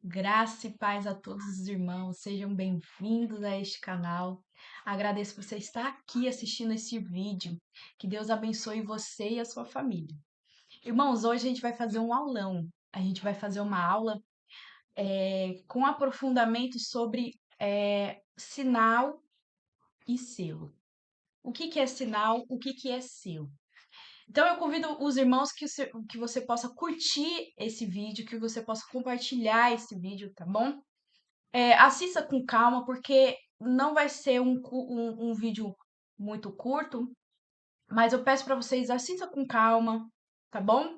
Graça e paz a todos os irmãos, sejam bem-vindos a este canal. Agradeço por você estar aqui assistindo esse vídeo. Que Deus abençoe você e a sua família. Irmãos, hoje a gente vai fazer um aulão. A gente vai fazer uma aula com aprofundamento sobre sinal e selo. O que que é sinal? O que que é selo? Então, eu convido os irmãos que você possa curtir esse vídeo, que você possa compartilhar esse vídeo, tá bom? Assista com calma, porque não vai ser um vídeo muito curto, mas eu peço para vocês assistam com calma, tá bom?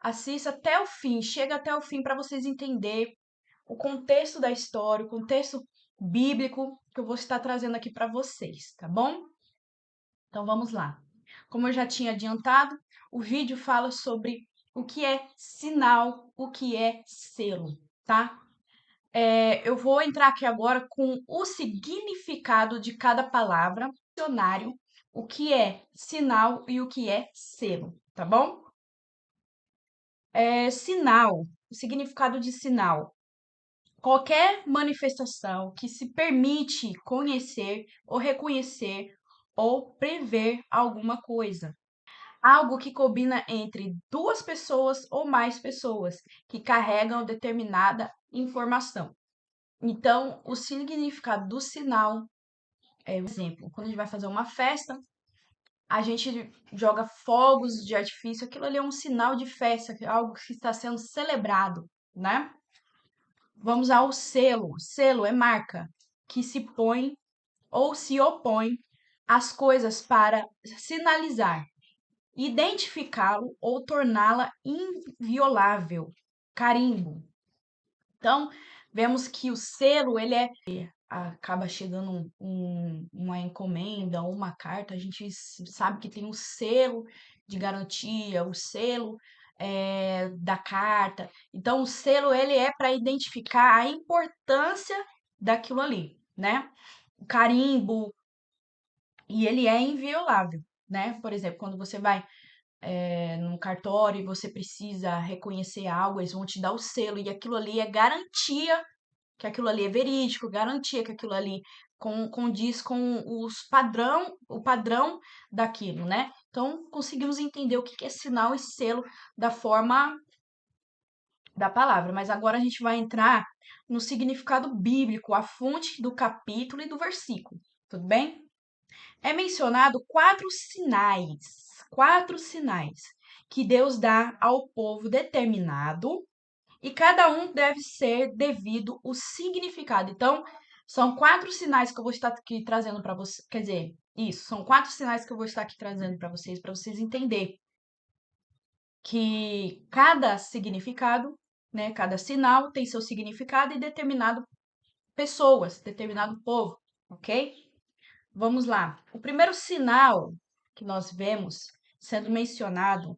Assista até o fim, chega até o fim para vocês entenderem o contexto da história, o contexto bíblico que eu vou estar trazendo aqui para vocês, tá bom? Então vamos lá. Como eu já tinha adiantado, o vídeo fala sobre o que é sinal, o que é selo, tá? Eu vou entrar aqui agora com o significado de cada palavra, dicionário, o que é sinal e o que é selo, tá bom? Sinal, o significado de sinal. Qualquer manifestação que se permite conhecer ou reconhecer ou prever alguma coisa. Algo que combina entre duas pessoas ou mais pessoas que carregam determinada informação. Então, o significado do sinal por exemplo, quando a gente vai fazer uma festa, a gente joga fogos de artifício, aquilo ali é um sinal de festa, algo que está sendo celebrado, né? Vamos ao selo. Selo é marca que se põe ou se opõe às coisas para sinalizar, identificá-lo ou torná-la inviolável. Carimbo. Então, vemos que o selo, ele acaba chegando uma encomenda ou uma carta, a gente sabe que tem um selo de garantia, o selo da carta. Então, o selo, ele é para identificar a importância daquilo ali, né? O carimbo, e ele é inviolável, né? Por exemplo, quando você vai num cartório e você precisa reconhecer algo, eles vão te dar o selo, e aquilo ali é garantia que aquilo ali é verídico, garantia que aquilo ali condiz com o padrão daquilo, né? Então, conseguimos entender o que é sinal e selo da forma da palavra. Mas agora a gente vai entrar no significado bíblico, a fonte do capítulo e do versículo. Tudo bem? É mencionado quatro sinais que Deus dá ao povo determinado e cada um deve ser devido o significado. Então, são quatro sinais que eu vou estar aqui trazendo para você. Quer dizer, isso, são quatro sinais que eu vou estar aqui trazendo para vocês entenderem que cada significado, né, cada sinal tem seu significado e determinado pessoas, determinado povo, ok? Vamos lá. O primeiro sinal que nós vemos sendo mencionado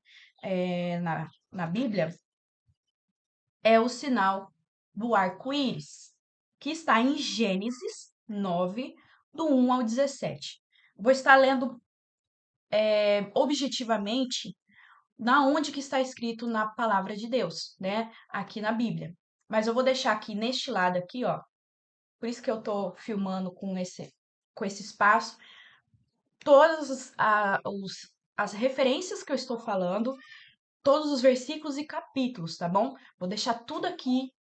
na Bíblia é o sinal do arco-íris, que está em Gênesis 9, do 1 ao 17. Vou estar lendo objetivamente na onde que está escrito na palavra de Deus, né? Aqui na Bíblia. Mas eu vou deixar aqui neste lado aqui, ó. Por isso que eu tô filmando com esse espaço. Todas as referências que eu estou falando, todos os versículos e capítulos, tá bom? Vou deixar tudo aqui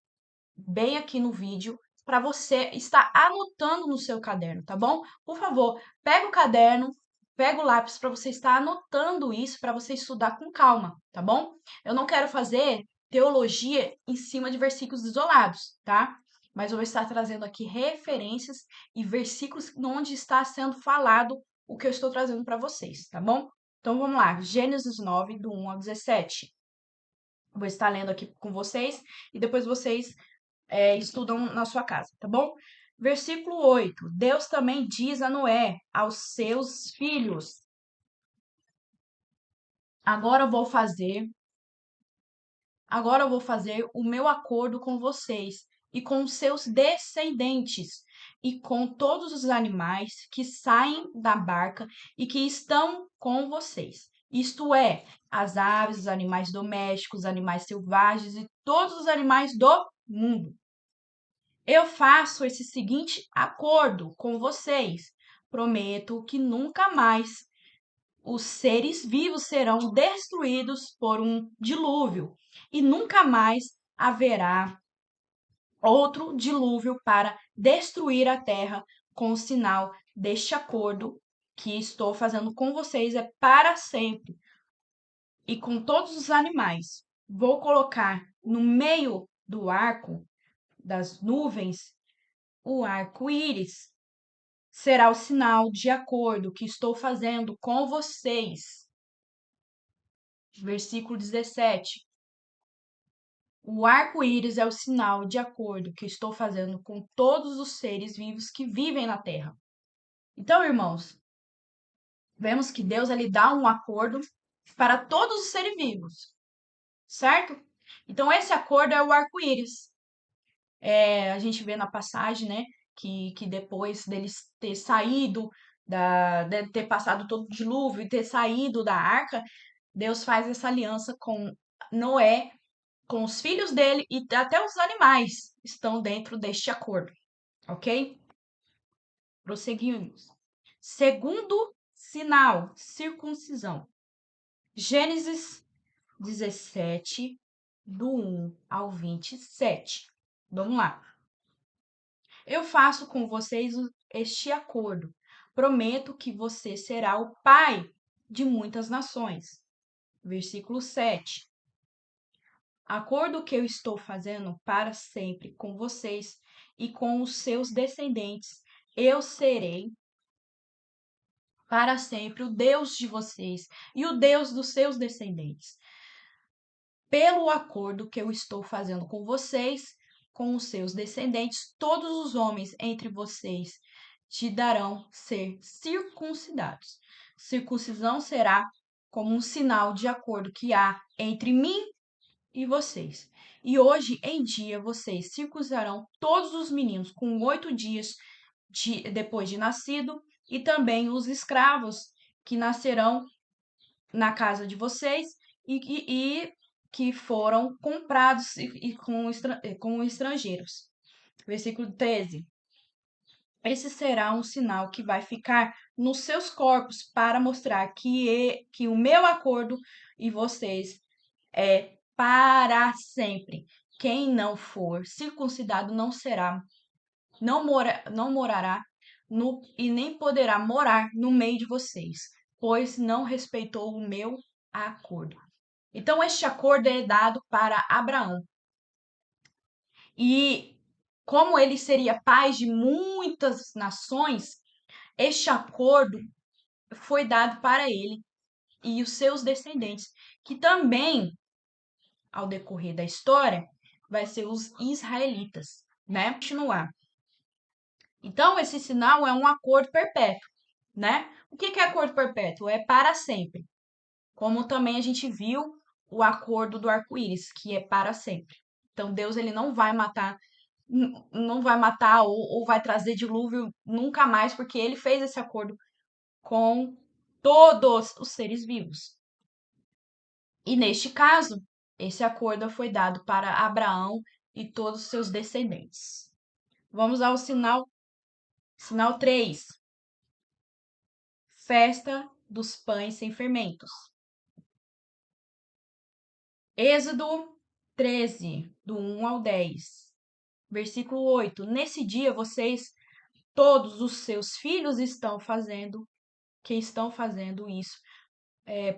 bem aqui no vídeo para você estar anotando no seu caderno, tá bom? Por favor, pega o caderno, pega o lápis para você estar anotando isso, para você estudar com calma, tá bom? Eu não quero fazer teologia em cima de versículos isolados, tá? Mas eu vou estar trazendo aqui referências e versículos onde está sendo falado o que eu estou trazendo para vocês, tá bom? Então vamos lá, Gênesis 9, do 1 ao 17. Vou estar lendo aqui com vocês e depois vocês estudam na sua casa, tá bom? Versículo 8. Deus também diz a Noé, aos seus filhos: Agora eu vou fazer, agora eu vou fazer o meu acordo com vocês e com os seus descendentes e com todos os animais que saem da barca e que estão com vocês. Isto é, as aves, os animais domésticos, os animais selvagens e todos os animais do mundo. Eu faço esse seguinte acordo com vocês. Prometo que nunca mais os seres vivos serão destruídos por um dilúvio, e nunca mais haverá outro dilúvio para destruir a terra. Com o sinal deste acordo que estou fazendo com vocês é para sempre. E com todos os animais, vou colocar no meio do arco das nuvens o arco-íris. Será o sinal de acordo que estou fazendo com vocês. Versículo 17. O arco-íris é o sinal de acordo que estou fazendo com todos os seres vivos que vivem na terra. Então, irmãos, vemos que Deus ele dá um acordo para todos os seres vivos, certo? Então, esse acordo é o arco-íris. A gente vê na passagem, né, que depois deles ter saído, de ter passado todo o dilúvio e ter saído da arca, Deus faz essa aliança com Noé, com os filhos dele e até os animais estão dentro deste acordo, ok? Prosseguimos. Segundo sinal, circuncisão. Gênesis 17, do 1 ao 27. Vamos lá. Eu faço com vocês este acordo. Prometo que você será o pai de muitas nações. Versículo 7. Acordo que eu estou fazendo para sempre com vocês e com os seus descendentes. Eu serei para sempre o Deus de vocês e o Deus dos seus descendentes. Pelo acordo que eu estou fazendo com vocês, com os seus descendentes, todos os homens entre vocês te darão ser circuncidados. Circuncisão será como um sinal de acordo que há entre mim e vocês. E hoje em dia vocês circuncidarão todos os meninos com 8 dias depois de nascido, e também os escravos que nascerão na casa de vocês e que foram comprados com estrangeiros. Versículo 13. Esse será um sinal que vai ficar nos seus corpos para mostrar que o meu acordo e vocês é para sempre. Quem não for circuncidado não morará e nem poderá morar no meio de vocês, pois não respeitou o meu acordo. Então, este acordo é dado para Abraão. E como ele seria pai de muitas nações, este acordo foi dado para ele e os seus descendentes, que também, ao decorrer da história, vai ser os israelitas, né? Continuar. Então, esse sinal é um acordo perpétuo, né? O que é acordo perpétuo? É para sempre. Como também a gente viu o acordo do arco-íris, que é para sempre. Então, Deus ele não vai matar, não vai matar ou vai trazer dilúvio nunca mais, porque ele fez esse acordo com todos os seres vivos. E neste caso, esse acordo foi dado para Abraão e todos os seus descendentes. Vamos ao sinal 3. Festa dos pães sem fermentos. Êxodo 13, do 1 ao 10. Versículo 8. Nesse dia vocês, todos os seus filhos estão fazendo isso,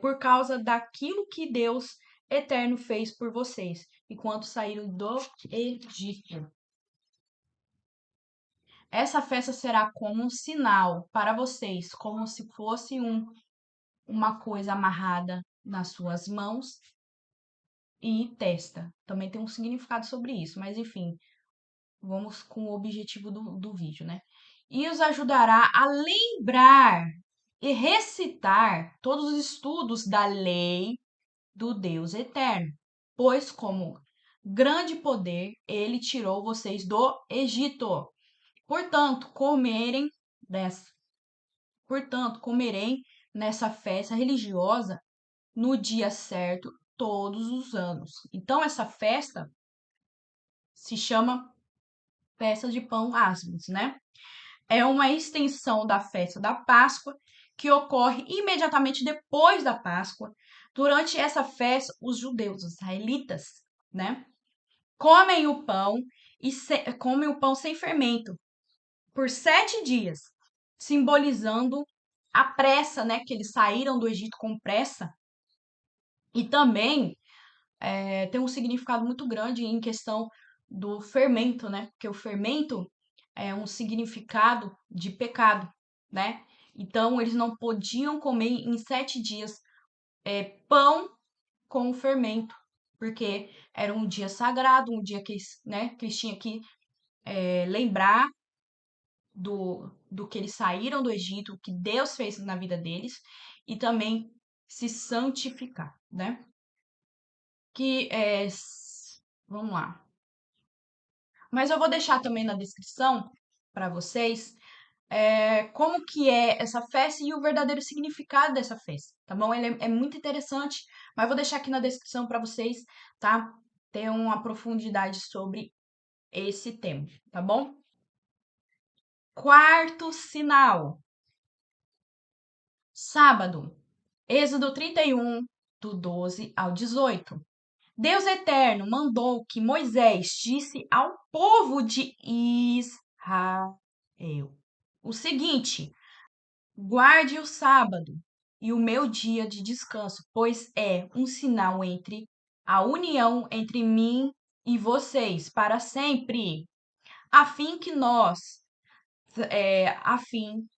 por causa daquilo que Deus eterno fez por vocês, enquanto saíram do Egito. Essa festa será como um sinal para vocês, como se fosse uma coisa amarrada nas suas mãos e testa. Também tem um significado sobre isso, mas enfim, vamos com o objetivo do vídeo, né? E os ajudará a lembrar e recitar todos os estudos da lei do Deus eterno, pois como grande poder ele tirou vocês do Egito. Portanto, comerem nessa festa religiosa no dia certo todos os anos. Então, essa festa se chama festa de pão asmos, né? É uma extensão da festa da Páscoa que ocorre imediatamente depois da Páscoa. Durante essa festa, os judeus, os israelitas, né, comem o pão comem o pão sem fermento por 7 dias, simbolizando a pressa, né, que eles saíram do Egito com pressa. E também tem um significado muito grande em questão do fermento, né? Porque o fermento é um significado de pecado, né? Então, eles não podiam comer em 7 dias pão com fermento, porque era um dia sagrado, um dia que eles, né, que eles tinham que lembrar do que eles saíram do Egito, o que Deus fez na vida deles, e também se santificar, né? Que vamos lá. Mas eu vou deixar também na descrição para vocês como que é essa festa e o verdadeiro significado dessa festa, tá bom? Ele é muito interessante, mas eu vou deixar aqui na descrição para vocês, tá? Ter uma profundidade sobre esse tema, tá bom? Quarto sinal. Sábado. Êxodo 31, do 12 ao 18. Deus Eterno mandou que Moisés disse ao povo de Israel o seguinte: guarde o sábado e o meu dia de descanso, pois é um sinal entre a união entre mim e vocês para sempre, a fim que a fim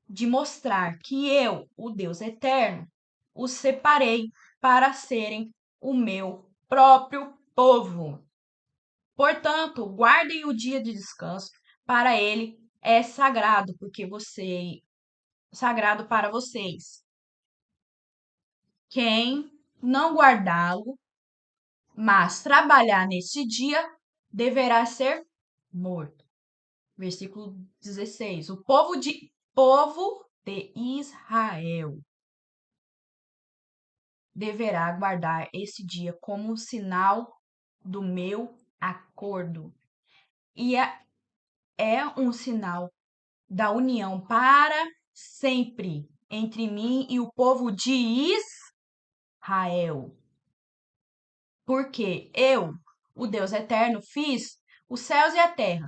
de mostrar que eu, o Deus Eterno, os separei para serem o meu próprio povo. Portanto, guardem o dia de descanso, para ele é sagrado, sagrado para vocês. Quem não guardá-lo, mas trabalhar nesse dia, deverá ser morto. Versículo 16. O povo de Israel deverá guardar esse dia como sinal do meu acordo. E é um sinal da união para sempre entre mim e o povo de Israel. Porque eu, o Deus eterno, fiz os céus e a terra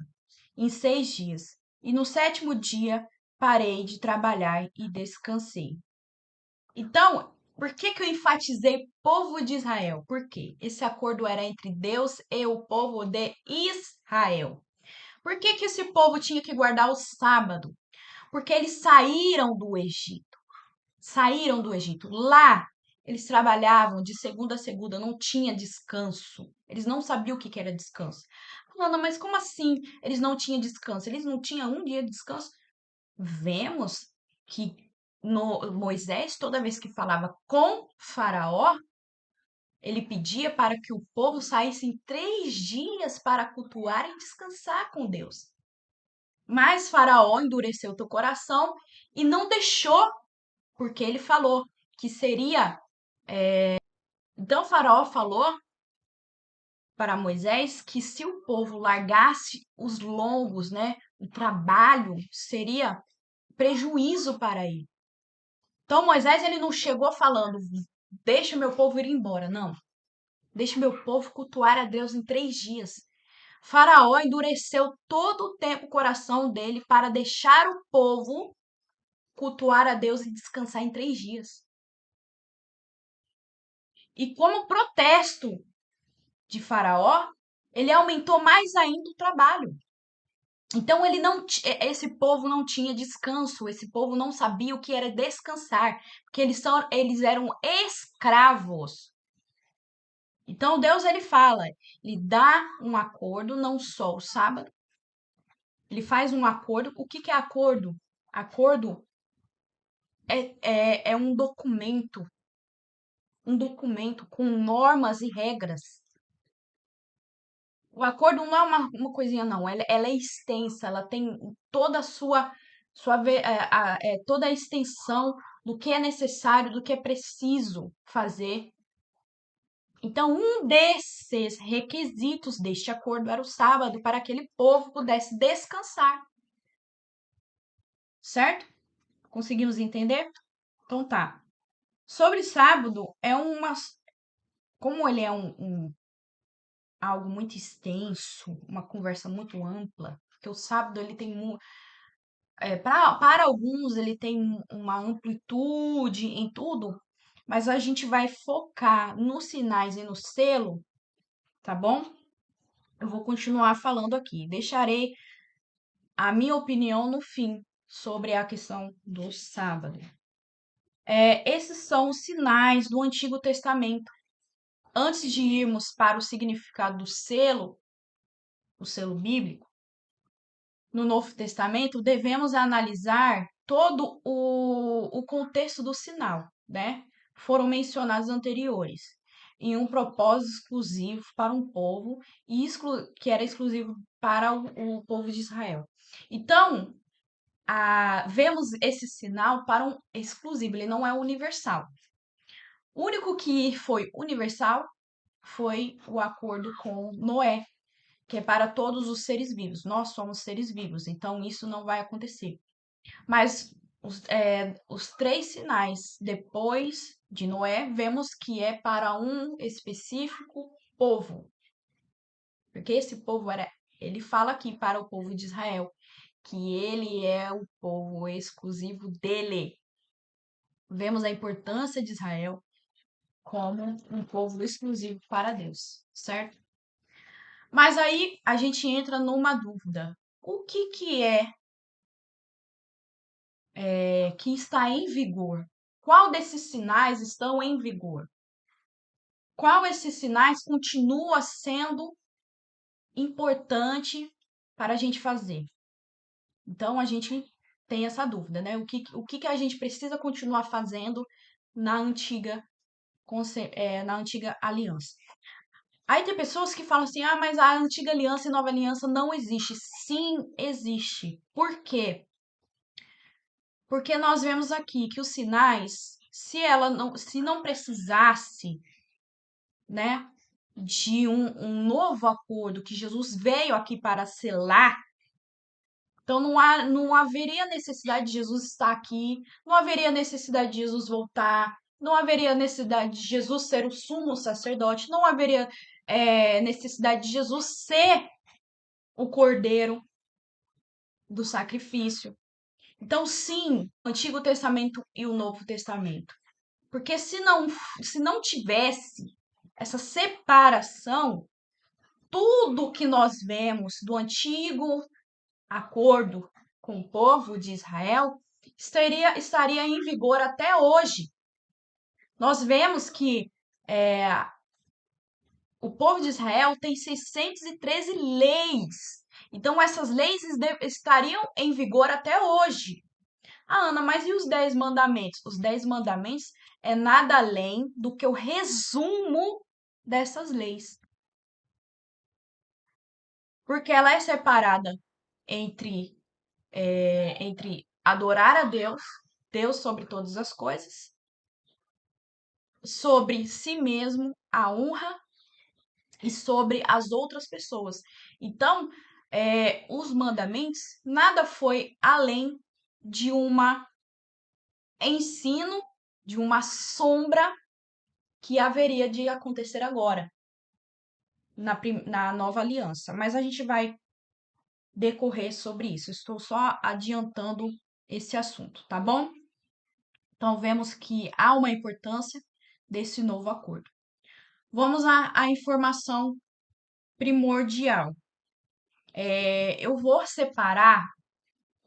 em 6 dias, e no sétimo dia parei de trabalhar e descansei. Então, por que que eu enfatizei povo de Israel? Porque esse acordo era entre Deus e o povo de Israel. Por que que esse povo tinha que guardar o sábado? Porque eles saíram do Egito. Saíram do Egito. Lá, eles trabalhavam de segunda a segunda, não tinha descanso. Eles não sabiam o que que era descanso. Ana, mas como assim eles não tinham descanso? Eles não tinham um dia de descanso? Vemos que Moisés, toda vez que falava com Faraó, ele pedia para que o povo saísse em 3 dias para cultuar e descansar com Deus. Mas Faraó endureceu teu coração e não deixou, porque ele falou que seria. Então, Faraó falou para Moisés que se o povo largasse os lombos, né, o trabalho, seria prejuízo para ele. Então, Moisés ele não chegou falando, deixa meu povo ir embora, não. Deixa meu povo cultuar a Deus em 3 dias. Faraó endureceu todo o tempo o coração dele para deixar o povo cultuar a Deus e descansar em 3 dias. E como protesto de Faraó, ele aumentou mais ainda o trabalho. Então esse povo não tinha descanso, esse povo não sabia o que era descansar, porque eles eram escravos. Então Deus ele fala, ele dá um acordo, não só o sábado, ele faz um acordo. O que que é acordo? Acordo é um documento com normas e regras. O acordo não é uma coisinha, não. Ela é extensa, ela tem toda a toda a extensão do que é necessário, do que é preciso fazer Então, um desses requisitos deste acordo era o sábado, para que aquele povo pudesse descansar, certo? Conseguimos entender? Então tá. Sobre sábado, como ele é algo muito extenso, uma conversa muito ampla, porque o sábado ele tem para alguns ele tem uma amplitude em tudo, mas a gente vai focar nos sinais e no selo, tá bom? Eu vou continuar falando aqui. Deixarei a minha opinião no fim sobre a questão do sábado. Esses são os sinais do Antigo Testamento. Antes de irmos para o significado do selo, o selo bíblico, no Novo Testamento, devemos analisar todo o contexto do sinal, né? Foram mencionados anteriores, em um propósito exclusivo para um povo e que era exclusivo para o povo de Israel. Então, vemos esse sinal para um exclusivo, ele não é universal. O único que foi universal foi o acordo com Noé, que é para todos os seres vivos. Nós somos seres vivos, então isso não vai acontecer. Mas os três sinais depois de Noé, vemos que é para um específico povo. Porque esse povo ele fala aqui para o povo de Israel, que ele é o povo exclusivo dele. Vemos a importância de Israel como um povo exclusivo para Deus, certo? Mas aí a gente entra numa dúvida. O que que está em vigor? Qual desses sinais estão em vigor? Qual esses sinais continua sendo importante para a gente fazer? Então a gente tem essa dúvida, né? O que a gente precisa continuar fazendo na na antiga aliança? Aí tem pessoas que falam assim: ah, mas a antiga aliança e nova aliança não existe. Sim, existe. Por quê? Porque nós vemos aqui que os sinais, se não precisasse, né, de um novo acordo que Jesus veio aqui para selar, então não haveria necessidade de Jesus estar aqui, não haveria necessidade de Jesus voltar, não haveria necessidade de Jesus ser o sumo sacerdote, não haveria necessidade de Jesus ser o cordeiro do sacrifício. Então, sim, o Antigo Testamento e o Novo Testamento. Porque se não tivesse essa separação, tudo que nós vemos do antigo acordo com o povo de Israel estaria em vigor até hoje. Nós vemos que é, o povo de Israel tem 613 leis. Então, essas leis estariam em vigor até hoje. Ah, Ana, mas e os 10 mandamentos? Os 10 mandamentos é nada além do que o resumo dessas leis. Porque ela é separada entre, entre adorar a Deus, Deus sobre todas as coisas, sobre si mesmo, a honra e sobre as outras pessoas. Então, os mandamentos, nada foi além de uma ensino, de uma sombra que haveria de acontecer agora, na nova aliança. Mas a gente vai decorrer sobre isso. Estou só adiantando esse assunto, tá bom? Então, vemos que há uma importância desse novo acordo. Vamos à informação primordial. Eu vou separar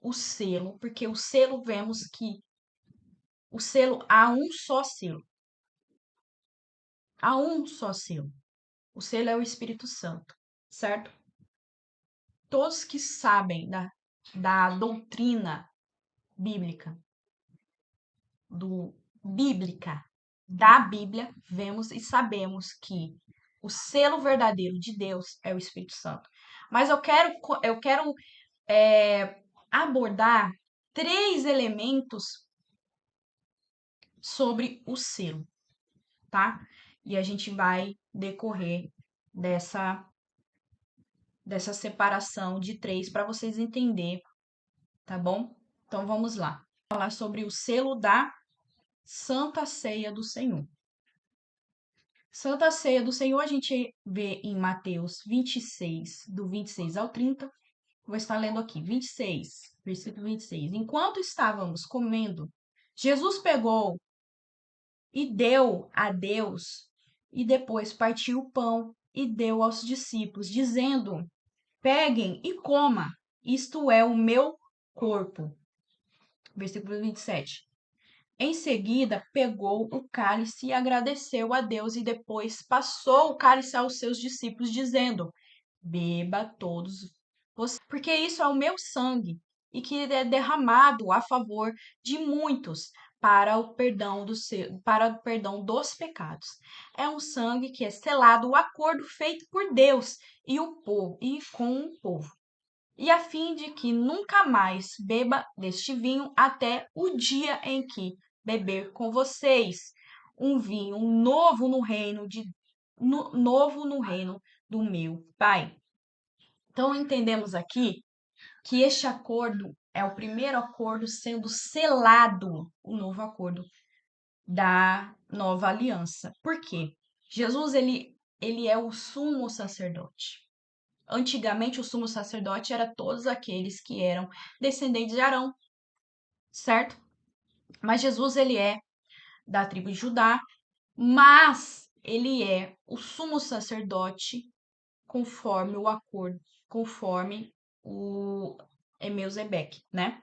o selo, porque o selo vemos que o selo há um só selo. Há um só selo. O selo é o Espírito Santo, certo? Todos que sabem da doutrina bíblica, do bíblica, da Bíblia, vemos e sabemos que o selo verdadeiro de Deus é o Espírito Santo. Mas eu quero abordar 3 elementos sobre o selo, tá? E a gente vai decorrer dessa separação de três para vocês entenderem, tá bom? Então vamos lá. Vou falar sobre o selo da Santa Ceia do Senhor. Santa Ceia do Senhor a gente vê em Mateus 26, do 26 ao 30. Vou estar lendo aqui, 26, versículo 26. Enquanto estávamos comendo, Jesus pegou e deu a Deus, e depois partiu o pão e deu aos discípulos, dizendo: Peguem e coma, isto é o meu corpo. Versículo 27. Em seguida, pegou o cálice e agradeceu a Deus, e depois passou o cálice aos seus discípulos, dizendo: Beba todos vocês, porque isso é o meu sangue, e que é derramado a favor de muitos para o perdão dos pecados. É um sangue que é selado, o acordo feito por Deus e o povo e com o povo. E a fim de que nunca mais beba deste vinho até o dia em que beber com vocês um vinho novo no reino do meu Pai. Então entendemos aqui que este acordo é o primeiro acordo sendo selado, o novo acordo da nova aliança. Por quê? Jesus ele é o sumo sacerdote. Antigamente, o sumo sacerdote era todos aqueles que eram descendentes de Arão, certo? Mas Jesus, ele é da tribo de Judá, mas ele é o sumo sacerdote conforme o acordo, conforme o Melquisedeque, né?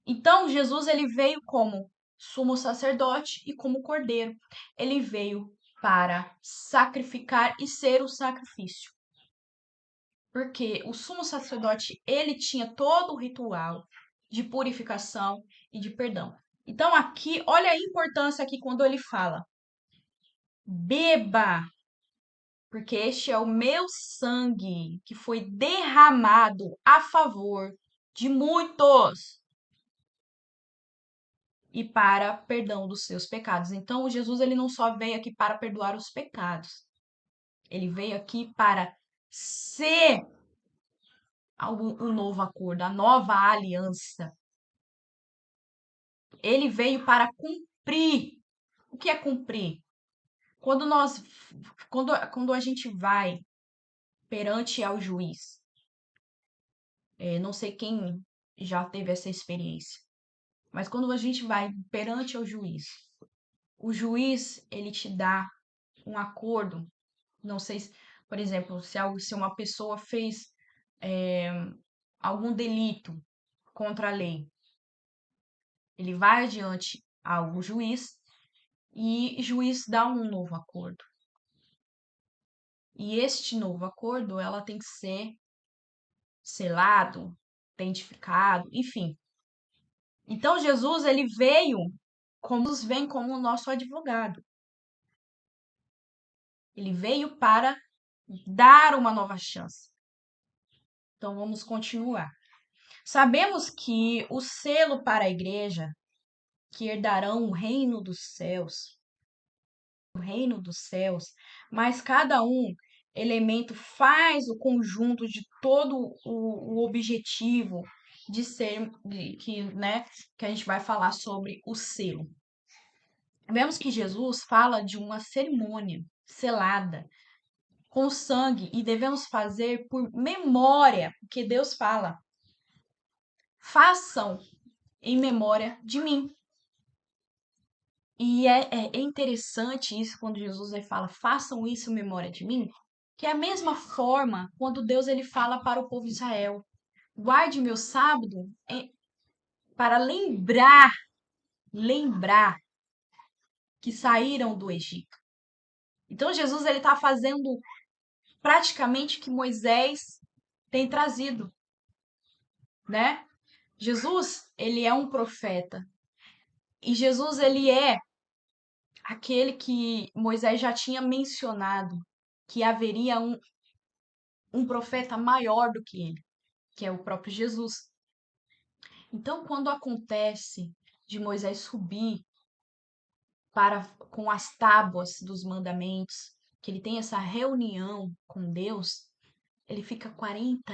Então, Jesus, ele veio como sumo sacerdote e como cordeiro. Ele veio para sacrificar e ser o sacrifício. Porque o sumo sacerdote, ele tinha todo o ritual de purificação e de perdão. Então aqui, olha a importância aqui quando ele fala: beba, porque este é o meu sangue que foi derramado a favor de muitos e para perdão dos seus pecados. Então Jesus, ele não só veio aqui para perdoar os pecados. Ele veio aqui para ser um novo acordo, a nova aliança. Ele veio para cumprir. O que é cumprir? Quando a gente vai perante ao juiz, não sei quem já teve essa experiência, mas quando a gente vai perante ao juiz, o juiz ele te dá um acordo. Não sei, por exemplo, se uma pessoa fez é, algum delito contra a lei, ele vai adiante ao juiz e o juiz dá um novo acordo. E este novo acordo, ela tem que ser selado, identificado, enfim. Então Jesus, ele veio vem como o nosso advogado. Ele veio para dar uma nova chance. Então vamos continuar. Sabemos que o selo para a igreja que herdarão o reino dos céus, mas cada elemento faz o conjunto de todo o objetivo de ser, que a gente vai falar sobre o selo. Vemos que Jesus fala de uma cerimônia selada com sangue e devemos fazer por memória, porque Deus fala: façam em memória de mim. E é interessante isso quando Jesus ele fala, façam isso em memória de mim, que é a mesma forma quando Deus ele fala para o povo de Israel, guarde meu sábado para lembrar que saíram do Egito. Então Jesus ele está fazendo praticamente o que Moisés tem trazido, né? Jesus ele é um profeta e Jesus ele é aquele que Moisés já tinha mencionado que haveria um profeta maior do que ele, que é o próprio Jesus. Então, quando acontece de Moisés subir com as tábuas dos mandamentos, que ele tem essa reunião com Deus, ele fica 40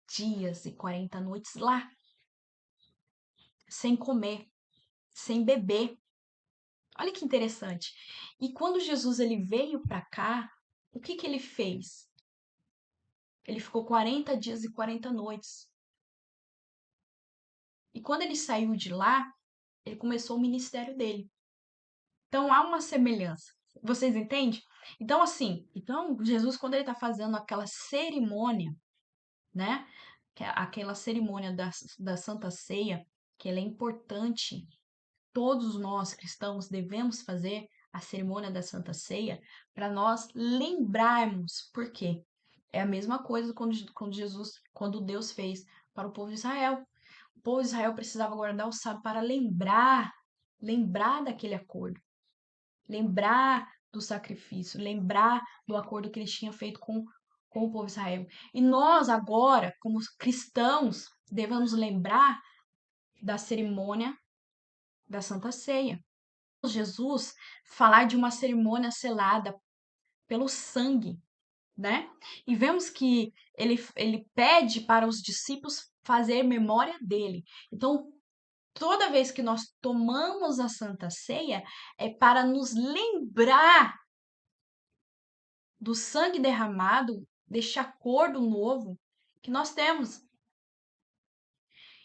dias e 40 noites lá, sem comer, sem beber. Olha que interessante. E quando Jesus ele veio para cá, o que que ele fez? Ele ficou 40 dias e 40 noites. E quando ele saiu de lá, ele começou o ministério dele. Então há uma semelhança. Vocês entendem? Então, assim, Jesus, quando ele está fazendo aquela cerimônia, né? Que é aquela cerimônia da Santa Ceia, que ela é importante, todos nós cristãos devemos fazer a cerimônia da Santa Ceia para nós lembrarmos. Por quê? É a mesma coisa quando Deus fez para o povo de Israel. O povo de Israel precisava guardar o sábado para lembrar daquele acordo, lembrar do sacrifício, lembrar do acordo que eles tinham feito com o povo de Israel. E nós agora, como cristãos, devemos lembrar da cerimônia da Santa Ceia. Jesus falar de uma cerimônia selada pelo sangue, né? E vemos que ele pede para os discípulos fazer memória dele. Então, toda vez que nós tomamos a Santa Ceia, é para nos lembrar do sangue derramado, deste acordo novo que nós temos.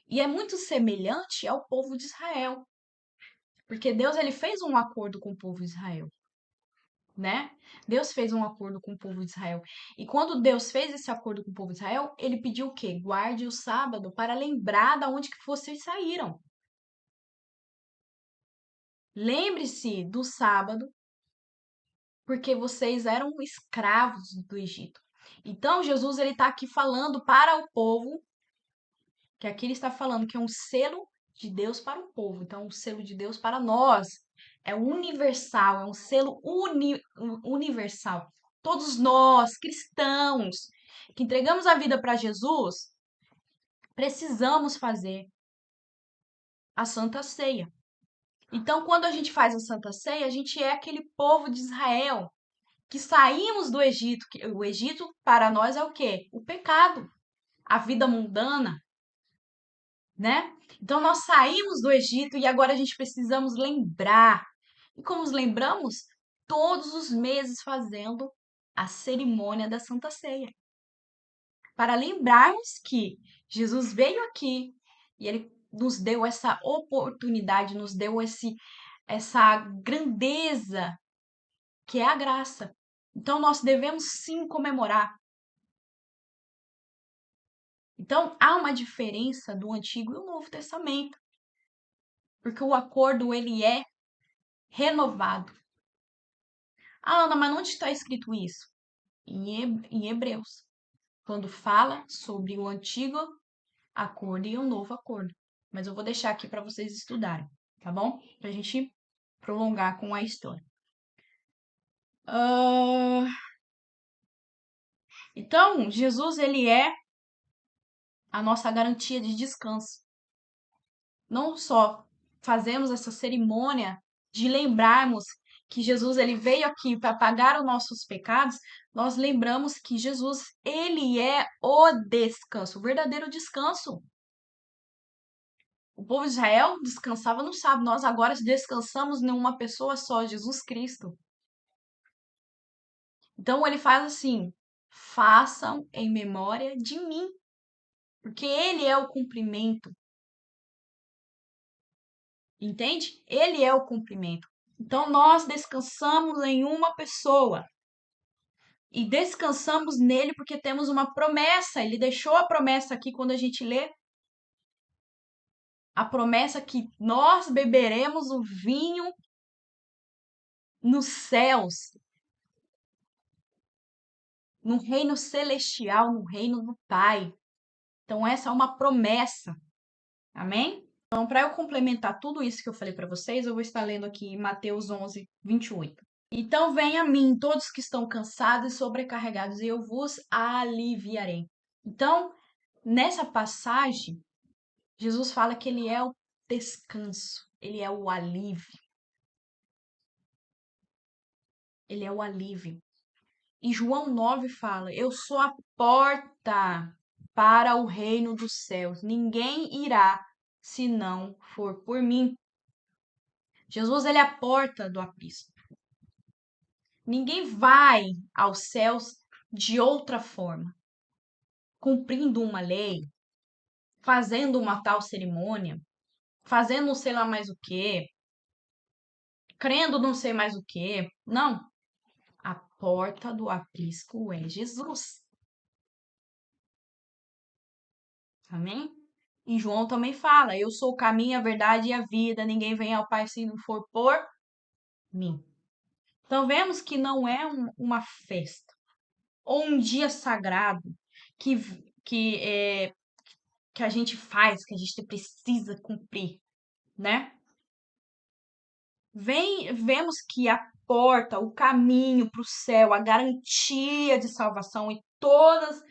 E é muito semelhante ao povo de Israel, porque Deus ele fez um acordo com o povo de Israel, né? Deus fez um acordo com o povo de Israel. E quando Deus fez esse acordo com o povo de Israel, ele pediu o quê? Guarde o sábado para lembrar de onde que vocês saíram. Lembre-se do sábado, porque vocês eram escravos do Egito. Então Jesus ele está aqui falando para o povo, que aqui ele está falando que é um selo de Deus para o povo. Então, um selo de Deus para nós é universal, é um selo universal. Todos nós, cristãos, que entregamos a vida para Jesus, precisamos fazer a Santa Ceia. Então, quando a gente faz a Santa Ceia, a gente é aquele povo de Israel que saímos do Egito. O Egito para nós é o quê? O pecado, a vida mundana, né? Então nós saímos do Egito e agora a gente precisamos lembrar. E como nos lembramos? Todos os meses fazendo a cerimônia da Santa Ceia. Para lembrarmos que Jesus veio aqui e ele nos deu essa oportunidade, nos deu essa grandeza que é a graça. Então nós devemos sim comemorar. Então há uma diferença do Antigo e o Novo Testamento, porque o acordo ele é renovado. Ah, Ana, mas onde está escrito isso? Em Hebreus, quando fala sobre o antigo acordo e o novo acordo. Mas eu vou deixar aqui para vocês estudarem, tá bom? Para a gente prolongar com a história. Ah, então, Jesus, ele é a nossa garantia de descanso. Não só fazemos essa cerimônia de lembrarmos que Jesus ele veio aqui para pagar os nossos pecados, nós lembramos que Jesus ele é o descanso, o verdadeiro descanso. O povo de Israel descansava no sábado, nós agora descansamos em uma pessoa só, Jesus Cristo. Então ele faz assim: façam em memória de mim, porque ele é o cumprimento. Entende? Ele é o cumprimento. Então nós descansamos em uma pessoa e descansamos nele porque temos uma promessa. Ele deixou a promessa aqui quando a gente lê a promessa que nós beberemos o vinho nos céus, no reino celestial, no reino do Pai. Então essa é uma promessa. Amém? Então, para eu complementar tudo isso que eu falei para vocês, eu vou estar lendo aqui Mateus 11, 28. Então, venha a mim todos que estão cansados e sobrecarregados, e eu vos aliviarei. Então, nessa passagem, Jesus fala que ele é o descanso, ele é o alívio. Ele é o alívio. E João 9 fala: Eu sou a porta para o reino dos céus. Ninguém irá se não for por mim. Jesus, ele é a porta do aprisco. Ninguém vai aos céus de outra forma, cumprindo uma lei, fazendo uma tal cerimônia, fazendo sei lá mais o quê, crendo não sei mais o quê. Não. A porta do aprisco é Jesus. Amém? E João também fala: Eu sou o caminho, a verdade e a vida. Ninguém vem ao Pai se não for por mim. Então vemos que não é uma festa ou um dia sagrado que, que, é, que a gente faz, que a gente precisa cumprir, né? Vemos que a porta, o caminho para o céu, a garantia de salvação e todas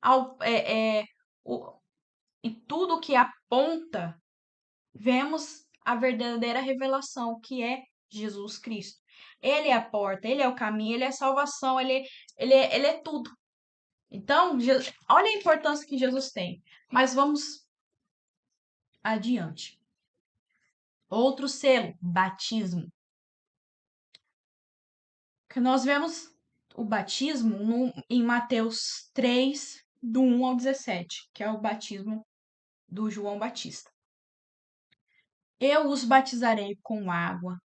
ao- é, é, o- e tudo que aponta, vemos a verdadeira revelação que é Jesus Cristo. Ele é a porta, ele é o caminho, ele é a salvação, ele é tudo. Então, olha a importância que Jesus tem. Mas vamos adiante. Outro selo, batismo. Que nós vemos o batismo em Mateus 3, do 1 ao 17, que é o batismo do João Batista. Eu os batizarei com água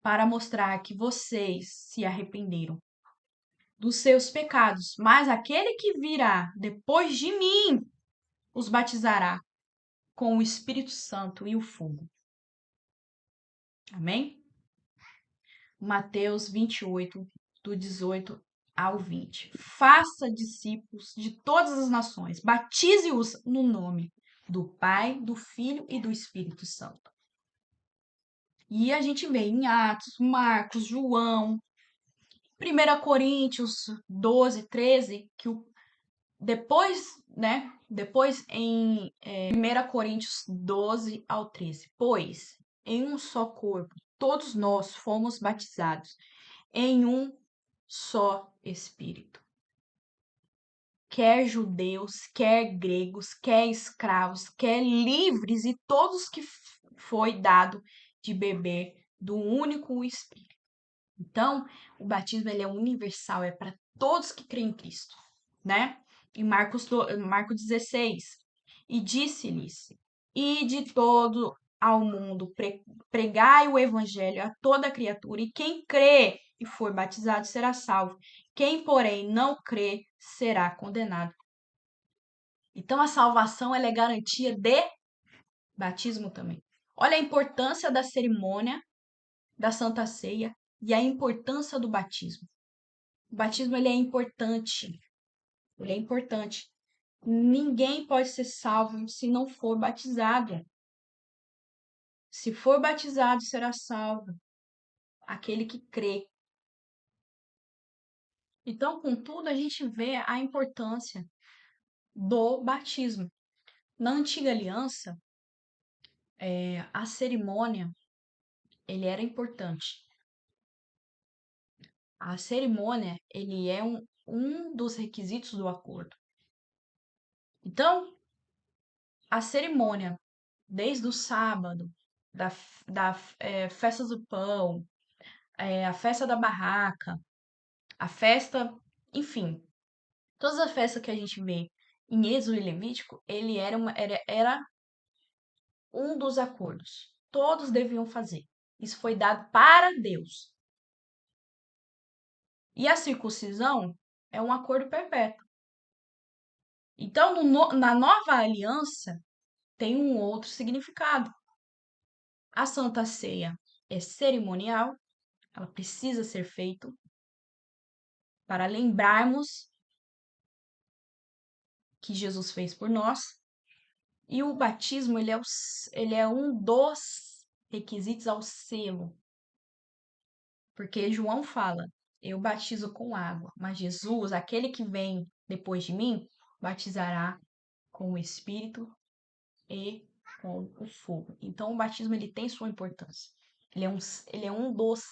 para mostrar que vocês se arrependeram dos seus pecados, mas aquele que virá depois de mim os batizará com o Espírito Santo e o fogo. Amém? Mateus 28, do 18 ao 20. Faça discípulos de todas as nações, batize-os no nome do Pai, do Filho e do Espírito Santo. E a gente vê em Atos, Marcos, João, 1 Coríntios 12, 13, que depois, né? Depois em 1 Coríntios 12 ao 13. Pois em um só corpo todos nós fomos batizados em um só Espírito. Quer judeus, quer gregos, quer escravos, quer livres, e todos que foi dado de beber do único Espírito. Então, o batismo ele é universal, é para todos que creem em Cristo, né? Em Marcos 16, e disse-lhes: Ide todo ao mundo, pregai o evangelho a toda criatura, e quem crê e for batizado será salvo. Quem, porém, não crê será condenado. Então, a salvação ela é garantia de batismo também. Olha a importância da cerimônia da Santa Ceia e a importância do batismo. O batismo ele é importante. Ele é importante. Ninguém pode ser salvo se não for batizado. Se for batizado, será salvo aquele que crê. Então, contudo, a gente vê a importância do batismo. Na antiga aliança, a cerimônia ele era importante. A cerimônia ele é um dos requisitos do acordo. Então, a cerimônia, desde o sábado, da festa do pão, a festa da barraca, a festa, enfim, todas as festas que a gente vê em Êxodo e Levítico, ele era um dos acordos. Todos deviam fazer. Isso foi dado para Deus. E a circuncisão é um acordo perpétuo. Então, na nova aliança, tem um outro significado. A Santa Ceia é cerimonial, ela precisa ser feita para lembrarmos que Jesus fez por nós. E o batismo, ele é um dos requisitos ao selo. Porque João fala, eu batizo com água, mas Jesus, aquele que vem depois de mim, batizará com o Espírito e com o fogo. Então, o batismo, ele tem sua importância. Ele é um dos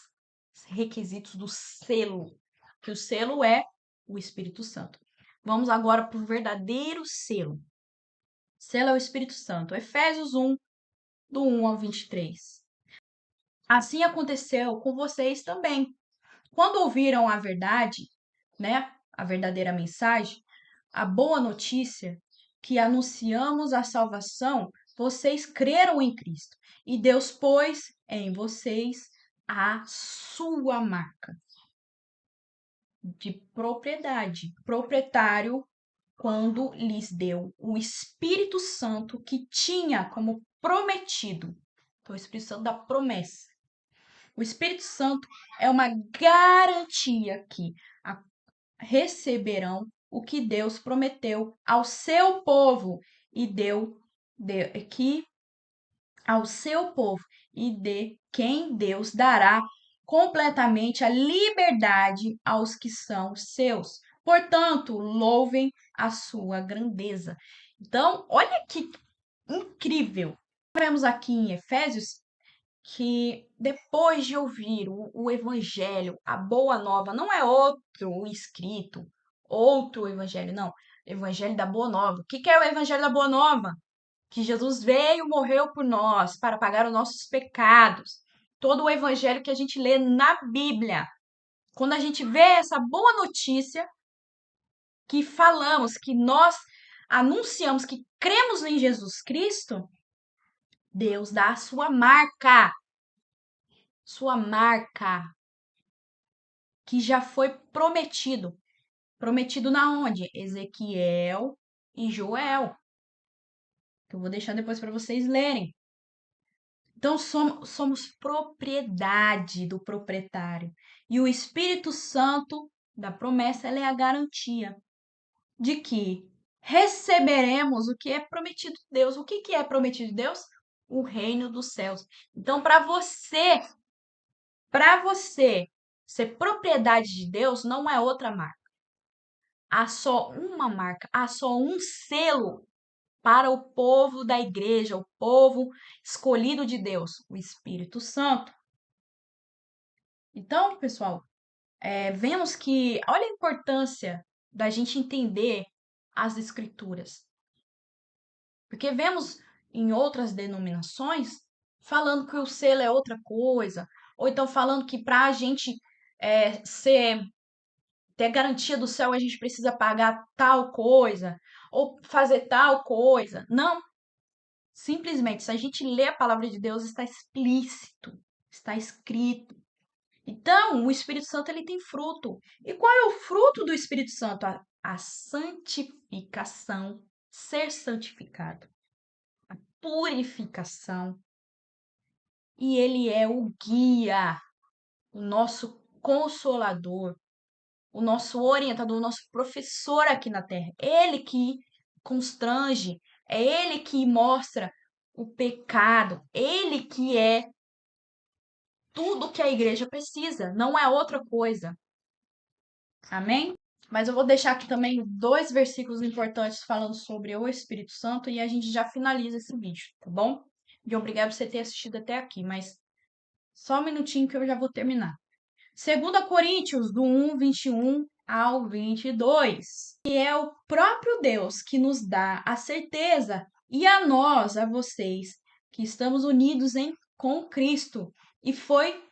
requisitos do selo que o selo é o Espírito Santo. Vamos agora para o verdadeiro selo. Selo é o Espírito Santo. Efésios 1, do 1 ao 23. Assim aconteceu com vocês também. Quando ouviram a verdade, né, a verdadeira mensagem, a boa notícia que anunciamos a salvação, vocês creram em Cristo e Deus pôs em vocês a sua marca de propriedade, proprietário, quando lhes deu o Espírito Santo que tinha como prometido. Então, o Espírito Santo da promessa. O Espírito Santo é uma garantia que receberão o que Deus prometeu ao seu povo e que ao seu povo e de quem Deus dará completamente a liberdade aos que são seus. Portanto, louvem a sua grandeza. Então, olha que incrível. Vemos aqui em Efésios que depois de ouvir o evangelho, a boa nova, não é outro escrito, outro evangelho, não. Evangelho da boa nova. O que é o evangelho da boa nova? Que Jesus veio, morreu por nós, para pagar os nossos pecados. Todo o evangelho que a gente lê na Bíblia. Quando a gente vê essa boa notícia, que falamos, que nós anunciamos, que cremos em Jesus Cristo, Deus dá a sua marca. Sua marca, que já foi prometido. Prometido na onde? Ezequiel e Joel. Que eu vou deixar depois para vocês lerem. Então, somos propriedade do proprietário. E o Espírito Santo da promessa, ela é a garantia de que receberemos o que é prometido de Deus. O que é prometido de Deus? O reino dos céus. Então, para você ser propriedade de Deus, não é outra marca. Há só uma marca, há só um selo para o povo da igreja, o povo escolhido de Deus, o Espírito Santo. Então, pessoal, vemos que, olha a importância da gente entender as Escrituras. Porque vemos em outras denominações falando que o selo é outra coisa, ou então falando que para a gente ter garantia do céu a gente precisa pagar tal coisa, ou fazer tal coisa. Não. Simplesmente, se a gente lê a palavra de Deus, está explícito, está escrito. Então, o Espírito Santo ele tem fruto. E qual é o fruto do Espírito Santo? A santificação, ser santificado, a purificação. E ele é o guia, o nosso consolador, o nosso orientador, o nosso professor aqui na Terra. Ele que constrange, é ele que mostra o pecado, ele que é tudo que a igreja precisa, não é outra coisa. Amém? Mas eu vou deixar aqui também 2 versículos importantes falando sobre o Espírito Santo e a gente já finaliza esse vídeo, tá bom? E obrigado por você ter assistido até aqui, mas só um minutinho que eu já vou terminar. 2 Coríntios, do 1, 21 ao 22. E é o próprio Deus que nos dá a certeza, e a nós, a vocês, que estamos unidos com Cristo. E foi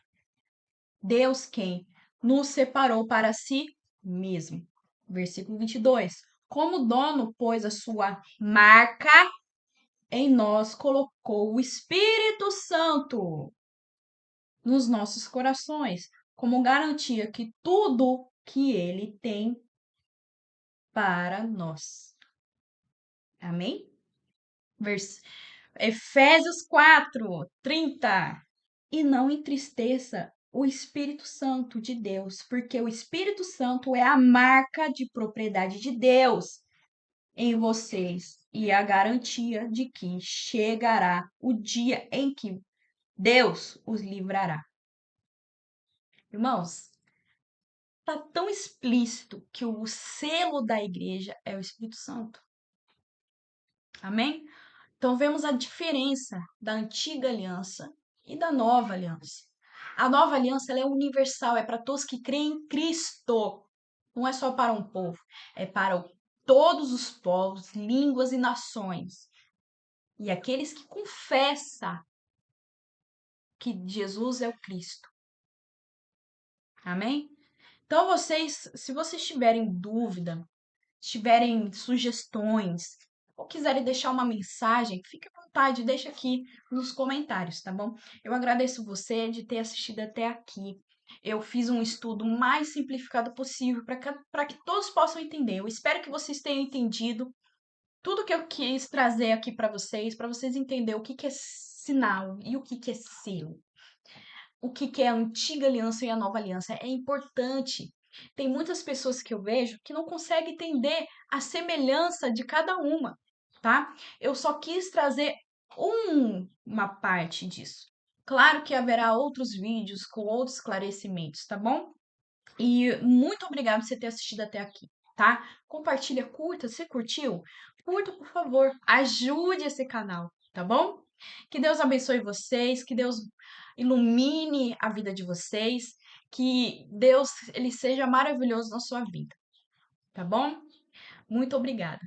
Deus quem nos separou para si mesmo. Versículo 22. Como dono pôs a sua marca em nós, colocou o Espírito Santo nos nossos corações, como garantia que tudo que ele tem para nós. Amém? Efésios 4, 30. E não entristeça o Espírito Santo de Deus, porque o Espírito Santo é a marca de propriedade de Deus em vocês e a garantia de que chegará o dia em que Deus os livrará. Irmãos, está tão explícito que o selo da igreja é o Espírito Santo. Amém? Então vemos a diferença da antiga aliança e da nova aliança. A nova aliança ela é universal, é para todos que creem em Cristo. Não é só para um povo, é para todos os povos, línguas e nações. E aqueles que confessam que Jesus é o Cristo. Amém? Então, se vocês tiverem dúvida, tiverem sugestões, ou quiserem deixar uma mensagem, fique à vontade, deixa aqui nos comentários, tá bom? Eu agradeço você de ter assistido até aqui. Eu fiz um estudo mais simplificado possível para que todos possam entender. Eu espero que vocês tenham entendido tudo que eu quis trazer aqui para vocês entenderem o que que é sinal e o que que é selo, o que que é a antiga aliança e a nova aliança. É importante. Tem muitas pessoas que eu vejo que não conseguem entender a semelhança de cada uma, tá? Eu só quis trazer uma parte disso. Claro que haverá outros vídeos com outros esclarecimentos, tá bom? E muito obrigado por você ter assistido até aqui, tá? Compartilha, curta, se curtiu? Curta, por favor, ajude esse canal, tá bom? Que Deus abençoe vocês, que Deus ilumine a vida de vocês, que Deus ele seja maravilhoso na sua vida, tá bom? Muito obrigada.